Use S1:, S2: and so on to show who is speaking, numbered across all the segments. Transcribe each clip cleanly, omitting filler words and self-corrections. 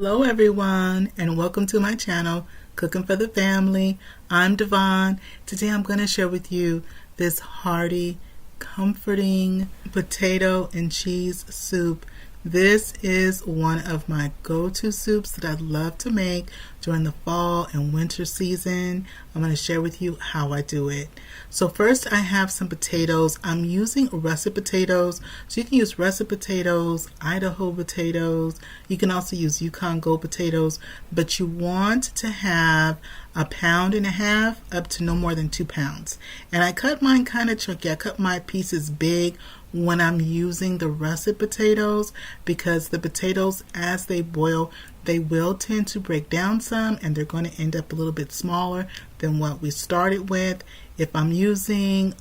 S1: Hello everyone, and welcome to my channel, Cooking for the Family. I'm Dyvonne. Today I'm going to share with you this hearty, comforting potato and cheese soup. This is one of my go-to soups that I love to make during the fall and winter season. I'm going to share with you how I do it. So first I have some potatoes. I'm using russet potatoes. So you can use russet potatoes, Idaho potatoes. You can also use Yukon gold potatoes, but you want to have 1.5 pounds up to no more than 2 pounds. And I cut mine kind of chunky. I cut my pieces big when I'm using the russet potatoes, because the potatoes, as they boil, they will tend to break down some, and they're going to end up a little bit smaller than what we started with. If I'm using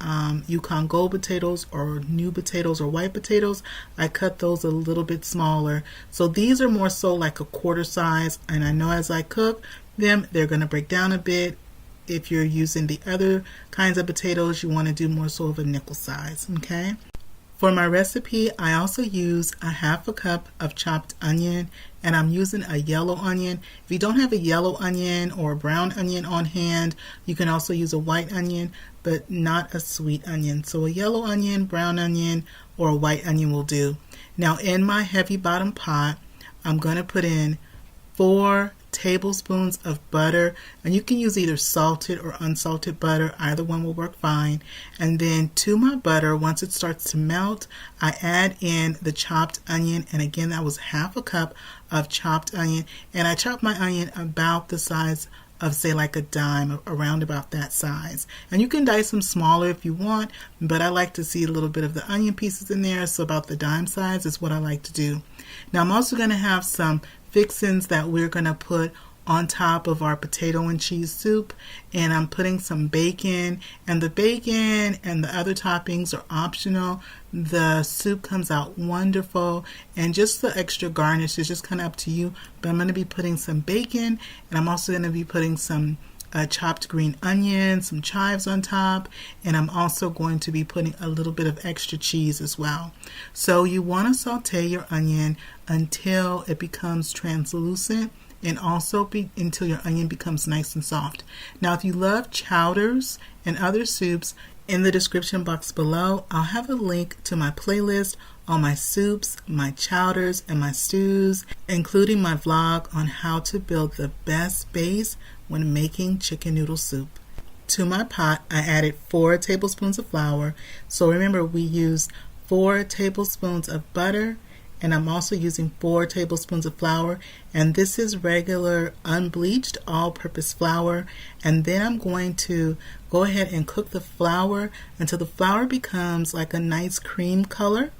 S1: Yukon gold potatoes or new potatoes or white potatoes, I cut those a little bit smaller. So these are more so like a quarter size, and I know as I cook them, they're going to break down a bit. If you're using the other kinds of potatoes, you want to do more so of a nickel size, okay? For my recipe, I also use 1/2 cup of chopped onion, and I'm using a yellow onion. If you don't have a yellow onion or a brown onion on hand, you can also use a white onion, but not a sweet onion. So a yellow onion, brown onion, or a white onion will do. Now in my heavy bottom pot, I'm going to put in 4 tablespoons of butter, and you can use either salted or unsalted butter. Either one will work fine. And then to my butter, once it starts to melt, I add in the chopped onion, and again that was 1/2 cup of chopped onion, and I chop my onion about the size of, say, like a dime, around about that size. And you can dice them smaller if you want, but I like to see a little bit of the onion pieces in there, so about the dime size is what I like to do. Now I'm also going to have some fixings that we're going to put on top of our potato and cheese soup, and I'm putting some bacon, and the bacon and the other toppings are optional. The soup comes out wonderful, and just the extra garnish is just kind of up to you, but I'm going to be putting some bacon, and I'm also going to be putting some chopped green onion, some chives on top, and I'm also going to be putting a little bit of extra cheese as well. So you want to saute your onion until it becomes translucent, and also until your onion becomes nice and soft. Now if you love chowders and other soups, in the description box below I'll have a link to my playlist on my soups, my chowders, and my stews, including my vlog on how to build the best base when making chicken noodle soup. To my pot, I added 4 tablespoons of flour. So remember, we used 4 tablespoons of butter, and I'm also using 4 tablespoons of flour, and this is regular unbleached all-purpose flour. And then I'm going to go ahead and cook the flour until the flour becomes like a nice cream color,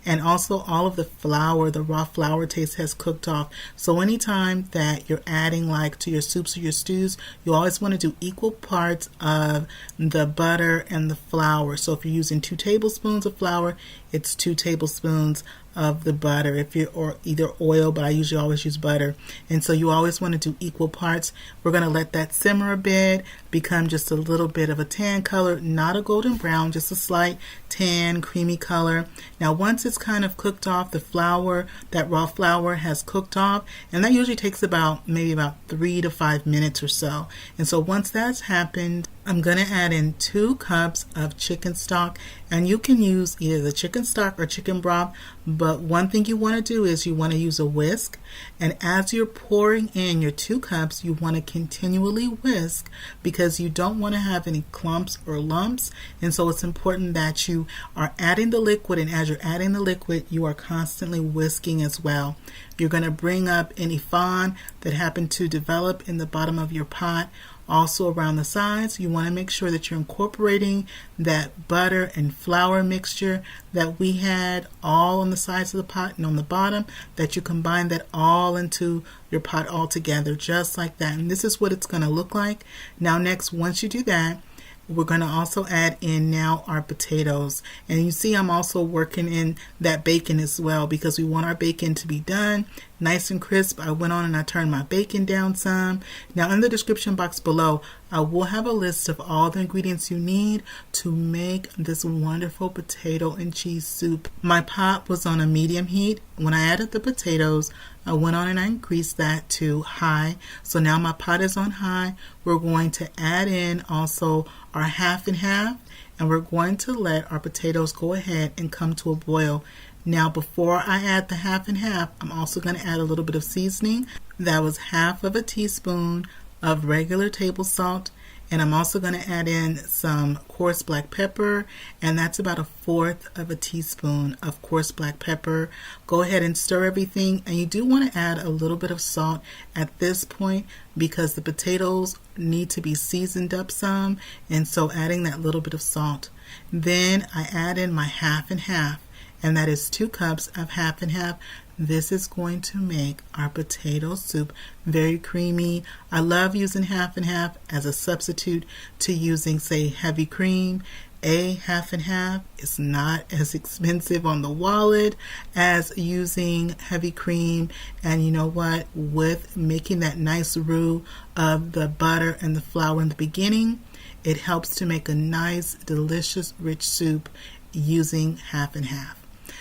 S1: and also all of the flour, the raw flour taste, has cooked off. So anytime that you're adding like to your soups or your stews, you always want to do equal parts of the butter and the flour. So if you're using 2 tablespoons of flour, it's 2 tablespoons of the butter, if you're, or either oil, but I usually always use butter. And so you always want to do equal parts. We're going to let that simmer a bit, become just a little bit of a tan color, not a golden brown, just a slight tan creamy color. Now once it's kind of cooked off, the flour, that raw flour has cooked off, and that usually takes maybe about 3 to 5 minutes or so. And so once that's happened, I'm going to add in 2 cups of chicken stock, and you can use either the chicken stock or chicken broth, but one thing you want to do is you want to use a whisk, and as you're pouring in your 2 cups, you want to continually whisk, because you don't want to have any clumps or lumps. And so it's important that you are adding the liquid, and as you're adding the liquid, you are constantly whisking as well. You're going to bring up any fond that happen to develop in the bottom of your pot. Also around the sides, you want to make sure that you're incorporating that butter and flour mixture that we had all on the sides of the pot and on the bottom, that you combine that all into your pot all together, just like that. And this is what it's going to look like. Now next, once you do that, we're going to also add in now our potatoes, and you see I'm also working in that bacon as well, because we want our bacon to be done nice and crisp, I went on and I turned my bacon down some. Now in the description box below, I will have a list of all the ingredients you need to make this wonderful potato and cheese soup. My pot was on a medium heat. When I added the potatoes, I went on and I increased that to high. So now my pot is on high. We're going to add in also our half and half, and we're going to let our potatoes go ahead and come to a boil. Now before I add the half and half, I'm also going to add a little bit of seasoning. That was half of a teaspoon of regular table salt, and I'm also going to add in some coarse black pepper, and that's about 1/4 of a teaspoon of coarse black pepper. Go ahead and stir everything, and you do want to add a little bit of salt at this point because the potatoes need to be seasoned up some, and so adding that little bit of salt. Then I add in my half and half, and that is 2 cups of half and half. This is going to make our potato soup very creamy. I love using half and half as a substitute to using, say, heavy cream. Half and half is not as expensive on the wallet as using heavy cream. And you know what? With making that nice roux of the butter and the flour in the beginning, it helps to make a nice, delicious, rich soup using half and half.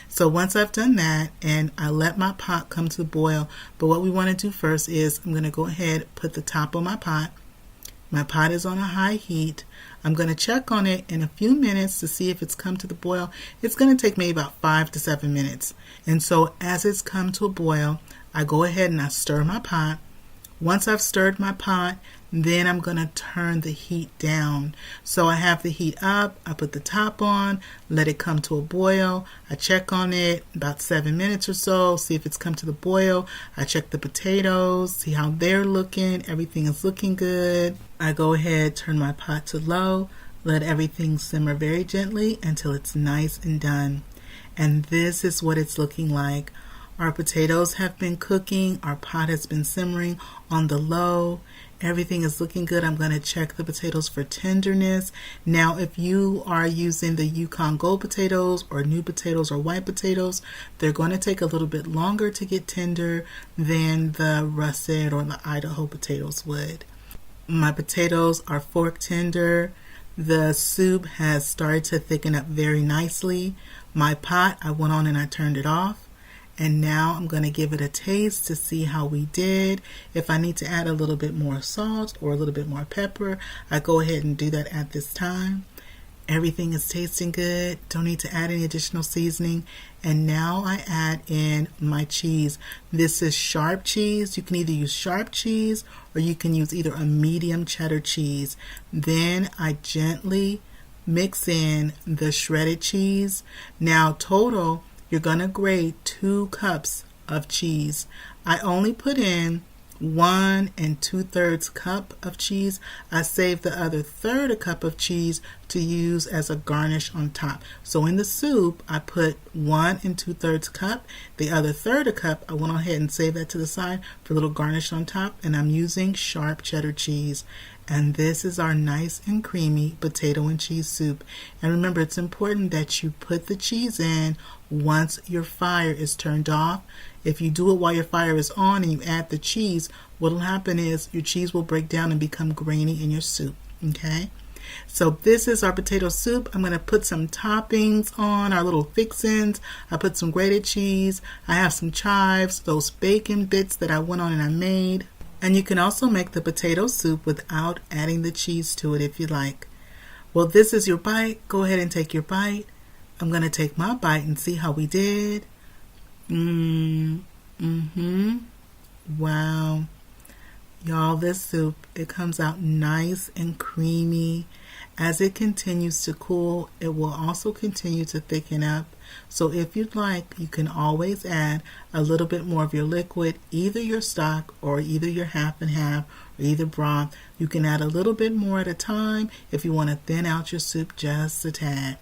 S1: So once I've done that, and I let my pot come to the boil, but what we want to do first is I'm going to go ahead and put the top on my pot. My pot is on a high heat. I'm going to check on it in a few minutes to see if it's come to the boil. It's going to take maybe about 5 to 7 minutes. And so as it's come to a boil, I go ahead and I stir my pot. Once I've stirred my pot, then I'm going to turn the heat down. So I have the heat up, I put the top on, let it come to a boil. I check on it about 7 minutes or so, see if it's come to the boil. I check the potatoes, see how they're looking. Everything is looking good. I go ahead, turn my pot to low, let everything simmer very gently until it's nice and done. And this is what it's looking like. Our potatoes have been cooking, our pot has been simmering on the low. Everything is looking good. I'm going to check the potatoes for tenderness. Now, if you are using the Yukon gold potatoes or new potatoes or white potatoes, they're going to take a little bit longer to get tender than the Russet or the Idaho potatoes would. My potatoes are fork tender. The soup has started to thicken up very nicely. My pot, I went on and I turned it off. And now I'm going to give it a taste to see how we did. If I need to add a little bit more salt or a little bit more pepper, I go ahead and do that at this time. Everything is tasting good. Don't need to add any additional seasoning. And now I add in my cheese. This is sharp cheese. You can either use sharp cheese or you can use either a medium cheddar cheese. Then I gently mix in the shredded cheese. Now total, you're going to grate 2 cups of cheese. I only put in 1 2/3 cup of cheese. I saved the other 1/3 cup of cheese to use as a garnish on top. So in the soup, I put 1 2/3 cup. The other 1/3 cup, I went ahead and saved that to the side for a little garnish on top. And I'm using sharp cheddar cheese. And this is our nice and creamy potato and cheese soup. And remember, it's important that you put the cheese in once your fire is turned off. If you do it while your fire is on and you add the cheese, what will happen is your cheese will break down and become grainy in your soup. Okay? So this is our potato soup. I'm going to put some toppings on, our little fixins. I put some grated cheese. I have some chives, those bacon bits that I went on and I made. And you can also make the potato soup without adding the cheese to it if you like. Well, this is your bite. Go ahead and take your bite. I'm going to take my bite and see how we did. Wow. Y'all, this soup, it comes out nice and creamy. As it continues to cool, it will also continue to thicken up. So if you'd like, you can always add a little bit more of your liquid, either your stock or either your half and half or either broth. You can add a little bit more at a time if you want to thin out your soup just a tad.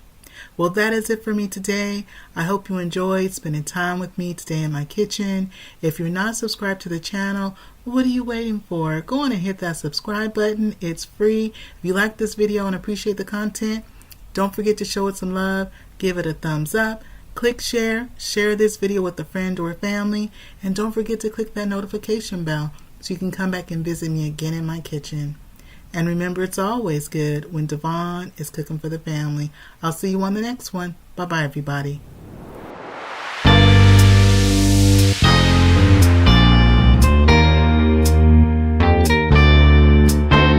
S1: Well, that is it for me today. I hope you enjoyed spending time with me today in my kitchen. If you're not subscribed to the channel, what are you waiting for? Go on and hit that subscribe button. It's free. If you like this video and appreciate the content, don't forget to show it some love. Give it a thumbs up. Click share this video with a friend or a family, and don't forget to click that notification bell so you can come back and visit me again in my kitchen. And remember, it's always good when Dyvonne is cooking for the family. I'll see you on the next one. Bye-bye, everybody.